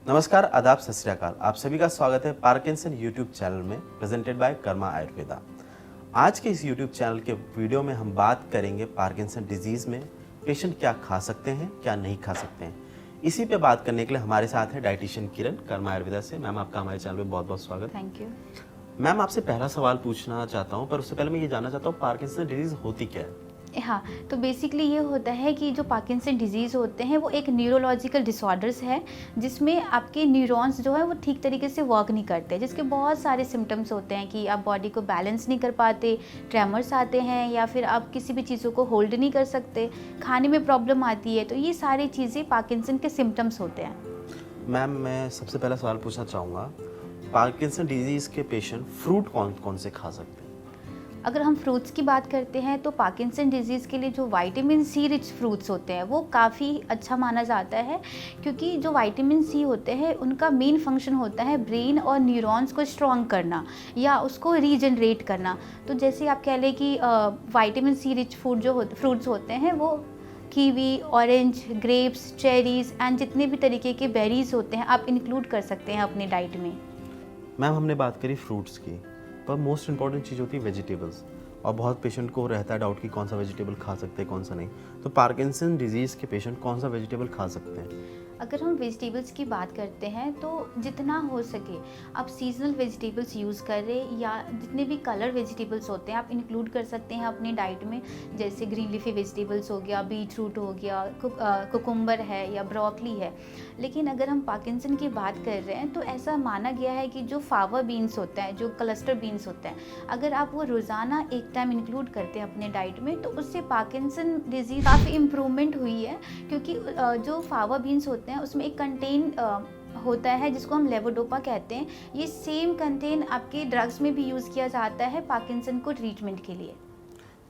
नमस्कार, आदाब, सत श्री अकाल। आप सभी का स्वागत है पार्किंसन यूट्यूब चैनल में, प्रेजेंटेड बाय कर्मा आयुर्वेदा। आज के इस यूट्यूब चैनल के वीडियो में हम बात करेंगे पार्किंसन डिजीज़ में पेशेंट क्या खा सकते हैं, क्या नहीं खा सकते हैं। इसी पे बात करने के लिए हमारे साथ है डाइटिशियन किरण कर्मा आयुर्वेदा से। मैम, आपका हमारे चैनल में बहुत बहुत स्वागत। Thank you. मैम, आपसे पहला सवाल पूछना चाहता हूँ, पर उससे पहले मैं ये जानना चाहता हूँ पार्किंसन डिजीज़ होती क्या है। हाँ, तो बेसिकली ये होता है कि जो पार्किंसन डिजीज़ होते हैं वो एक न्यूरोलॉजिकल डिसऑर्डर्स है जिसमें आपके न्यूरॉन्स जो है वो ठीक तरीके से वर्क नहीं करते, जिसके बहुत सारे सिम्टम्स होते हैं कि आप बॉडी को बैलेंस नहीं कर पाते, ट्रेमर्स आते हैं या फिर आप किसी भी चीज़ों को होल्ड नहीं कर सकते, खाने में प्रॉब्लम आती है। तो ये सारी चीज़ें पार्किंसन के सिम्टम्स होते हैं। मैम, मैं सबसे पहला सवाल पूछना चाहूँगा, पार्किंसन डिजीज़ के पेशेंट फ्रूट कौन कौन से खा सकते हैं। अगर हम फ्रूट्स की बात करते हैं तो पार्किंसन डिजीज़ के लिए जो विटामिन सी रिच फ्रूट्स होते हैं वो काफ़ी अच्छा माना जाता है, क्योंकि जो विटामिन सी होते हैं उनका मेन फंक्शन होता है ब्रेन और न्यूरॉन्स को स्ट्रॉन्ग करना या उसको रीजनरेट करना। तो जैसे आप कह लें कि विटामिन सी रिच फ्रूट्स होते हैं वो kiwi, orange, grapes, cherries and जितने भी तरीके के बेरीज़ होते हैं आप इंक्लूड कर सकते हैं अपनी डाइट में। मैम, हमने बात करी फ्रूट्स की, पर मोस्ट इंपॉर्टेंट चीज़ होती है वेजिटेबल्स। और बहुत पेशेंट को रहता है डाउट कि कौन सा वेजिटेबल खा सकते हैं, कौन सा नहीं। तो पार्किंसन डिजीज़ के पेशेंट कौन सा वेजिटेबल खा सकते हैं। अगर हम वेजिटेबल्स की बात करते हैं तो जितना हो सके आप सीजनल वेजिटेबल्स यूज़ करें या जितने भी कलर वेजिटेबल्स होते हैं आप इंक्लूड कर सकते हैं अपनी डाइट में। जैसे ग्रीन लीफी वेजिटेबल्स हो गया, बीट रूट हो गया, कुकुम्बर है या ब्रोकली है। लेकिन अगर हम पार्किंसन की बात कर रहे हैं तो ऐसा माना गया है कि जो फावा बीन्स होता है, जो क्लस्टर बीन्स होता है, अगर आप वो रोज़ाना एक टाइम इंक्लूड करते हैं अपने डाइट में तो उससे पार्किंसन डिजीज़ काफ़ी इम्प्रूवमेंट हुई है। क्योंकि जो फावा बीन्स होते हैं उसमें एक कंटेन होता है जिसको हम लेवोडोपा कहते हैं। ये सेम कंटेन आपके ड्रग्स में भी यूज़ किया जाता है पार्किंसन को ट्रीटमेंट के लिए।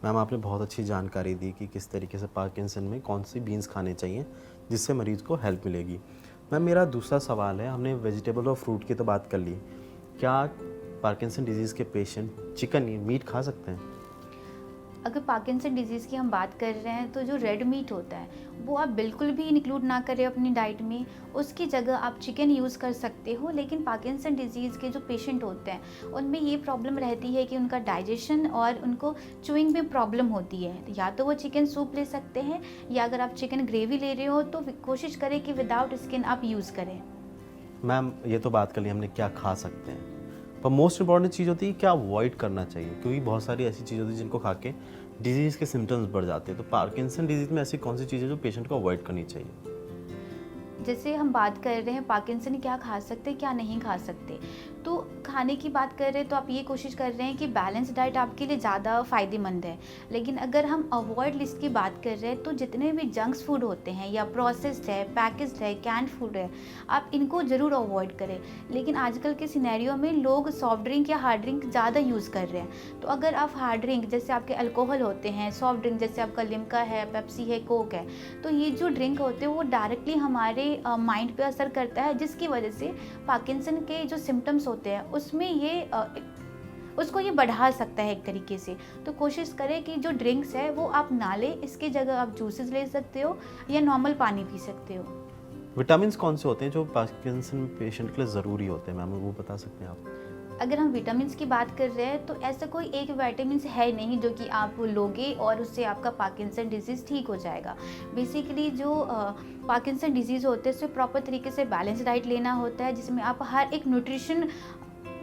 मैम, आपने बहुत अच्छी जानकारी दी कि किस तरीके से पार्किंसन में कौन सी बीन्स खाने चाहिए जिससे मरीज़ को हेल्प मिलेगी। मैम, मेरा दूसरा सवाल है, हमने वेजिटेबल और फ्रूट की तो बात कर ली, क्या पार्किंसन डिजीज़ के पेशेंट चिकन या मीट खा सकते हैं। अगर पार्किंसन डिजीज़ की हम बात कर रहे हैं तो जो रेड मीट होता है वो आप बिल्कुल भी इंक्लूड ना करें अपनी डाइट में। उसकी जगह आप चिकन यूज़ कर सकते हो। लेकिन पार्किंसन डिजीज़ के जो पेशेंट होते हैं उनमें ये प्रॉब्लम रहती है कि उनका डाइजेशन और उनको च्यूइंग में प्रॉब्लम होती है। या तो वो चिकन सूप ले सकते हैं या अगर आप चिकन ग्रेवी ले रहे हो तो कोशिश करें कि विदाउट स्किन आप यूज़ करें। मैम, ये तो बात कर ली हमने क्या खा सकते हैं, पर मोस्ट इंपॉर्टेंट चीज़ होती है क्या अवॉइड करना चाहिए, क्योंकि बहुत सारी ऐसी चीज़ होती है जिनको खा के डिजीज़ के सिम्टम्स बढ़ जाते हैं। तो पार्किंसन डिजीज़ में ऐसी कौन सी चीज़ें जो पेशेंट को अवॉइड करनी चाहिए। जैसे हम बात कर रहे हैं पार्किंसन क्या खा सकते क्या नहीं खा सकते, तो खाने की बात कर रहे हैं तो आप ये कोशिश कर रहे हैं कि बैलेंस डाइट आपके लिए ज़्यादा फ़ायदेमंद है। लेकिन अगर हम अवॉइड लिस्ट की बात कर रहे हैं तो जितने भी जंक्स फूड होते हैं या प्रोसेस्ड है, पैकेज्ड है, कैंड फूड है, आप इनको ज़रूर अवॉइड करें। लेकिन आजकल के सिनेरियो में लोग सॉफ्ट ड्रिंक या हार्ड ड्रिंक ज़्यादा यूज़ कर रहे हैं। तो अगर आप हार्ड ड्रिंक जैसे आपके अल्कोहल होते हैं, सॉफ्ट ड्रिंक जैसे आपका लिम्का है, पेप्सी है, कोक है, तो ये जो ड्रिंक होते हैं वो डायरेक्टली हमारे माइंड पे असर करता है, जिसकी वजह से पार्किंसन के जो सिम्टम्स होते हैं उसमें उसको ये बढ़ा सकता है एक तरीके से। तो कोशिश करें कि जो ड्रिंक्स है वो आप ना लें, इसकी जगह आप जूसेस ले सकते हो या नॉर्मल पानी पी सकते हो। विटामिन कौन से होते हैं जो पार्किंसन पेशेंट के लिए ज़रूरी होते हैं, मैम वो बता सकते हैं आप। अगर हम विटामिन्स की बात कर रहे हैं तो ऐसा कोई एक विटामिन्स है नहीं जो कि आप लोगे और उससे आपका पार्किंसन डिजीज़ ठीक हो जाएगा। बेसिकली जो पार्किंसन डिजीज़ होते हैं उससे प्रॉपर तरीके से बैलेंस डाइट लेना होता है जिसमें आप हर एक न्यूट्रिशन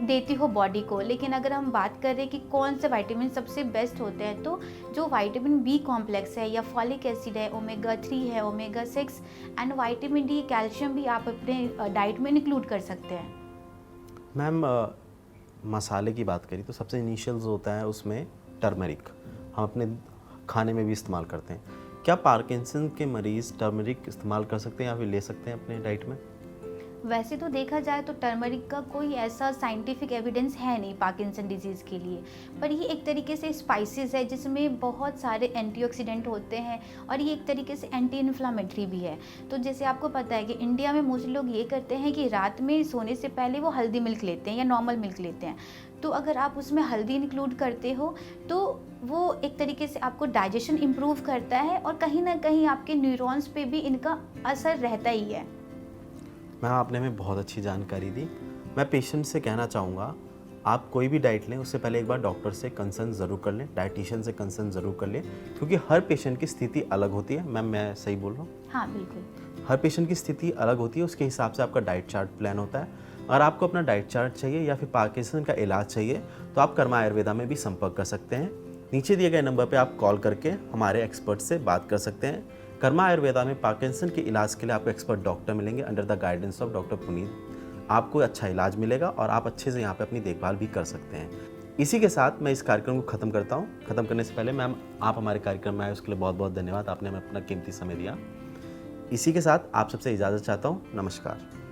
देती हो बॉडी को। लेकिन अगर हम बात करें कि कौन से विटामिन सबसे बेस्ट होते हैं तो जो विटामिन बी कॉम्प्लेक्स है या फॉलिक एसिड है, ओमेगा 3 है, omega 6 and vitamin D, calcium भी आप अपने डाइट में इंक्लूड कर सकते हैं। मैम, मसाले की बात करी तो सबसे इनिशियल्स होता है उसमें टर्मरिक, हम अपने खाने में भी इस्तेमाल करते हैं। क्या पार्किंसन के मरीज़ टर्मरिक इस्तेमाल कर सकते हैं या फिर ले सकते हैं अपने डाइट में। वैसे तो देखा जाए तो टर्मरिक का कोई ऐसा साइंटिफिक एविडेंस है नहीं पार्किंसन डिजीज़ के लिए, पर ये एक तरीके से स्पाइसेस है जिसमें बहुत सारे एंटीऑक्सीडेंट होते हैं और ये एक तरीके से एंटी इन्फ्लामेटरी भी है। तो जैसे आपको पता है कि इंडिया में मोस्टली लोग ये करते हैं कि रात में सोने से पहले वो हल्दी मिल्क लेते हैं या नॉर्मल मिल्क लेते हैं। तो अगर आप उसमें हल्दी इंक्लूड करते हो तो वो एक तरीके से आपको डाइजेशन इम्प्रूव करता है और कहीं ना कहीं आपके न्यूरॉन्स पे भी इनका असर रहता ही है। मैम आपने हमें बहुत अच्छी जानकारी दी। मैं पेशेंट से कहना चाहूँगा, आप कोई भी डाइट लें उससे पहले एक बार डॉक्टर से कंसर्न ज़रूर कर लें, डाइटिशियन से कंसर्न ज़रूर कर लें, क्योंकि हर पेशेंट की स्थिति अलग होती है। मैम मैं सही बोल रहा हूँ? हाँ, बिल्कुल। हर पेशेंट की स्थिति अलग होती है, उसके हिसाब से आपका डाइट चार्ट प्लान होता है। अगर आपको अपना डाइट चार्ट चाहिए या फिर पार्किंसन का इलाज चाहिए तो आप कर्मा आयुर्वेदा में भी संपर्क कर सकते हैं। नीचे दिए गए नंबर पे आप कॉल करके हमारे एक्सपर्ट से बात कर सकते हैं। कर्मा आयुर्वेदा में पार्किंसन के इलाज के लिए आपको एक्सपर्ट डॉक्टर मिलेंगे under the guidance of doctor Puneet. आपको अच्छा इलाज मिलेगा और आप अच्छे से यहाँ पे अपनी देखभाल भी कर सकते हैं। इसी के साथ मैं इस कार्यक्रम को ख़त्म करता हूँ। ख़त्म करने से पहले मैम आप हमारे कार्यक्रम में आए उसके लिए बहुत बहुत धन्यवाद। आपने हमें अपना कीमती समय दिया। इसी के साथ आप सबसे इजाज़त चाहता हूँ। नमस्कार।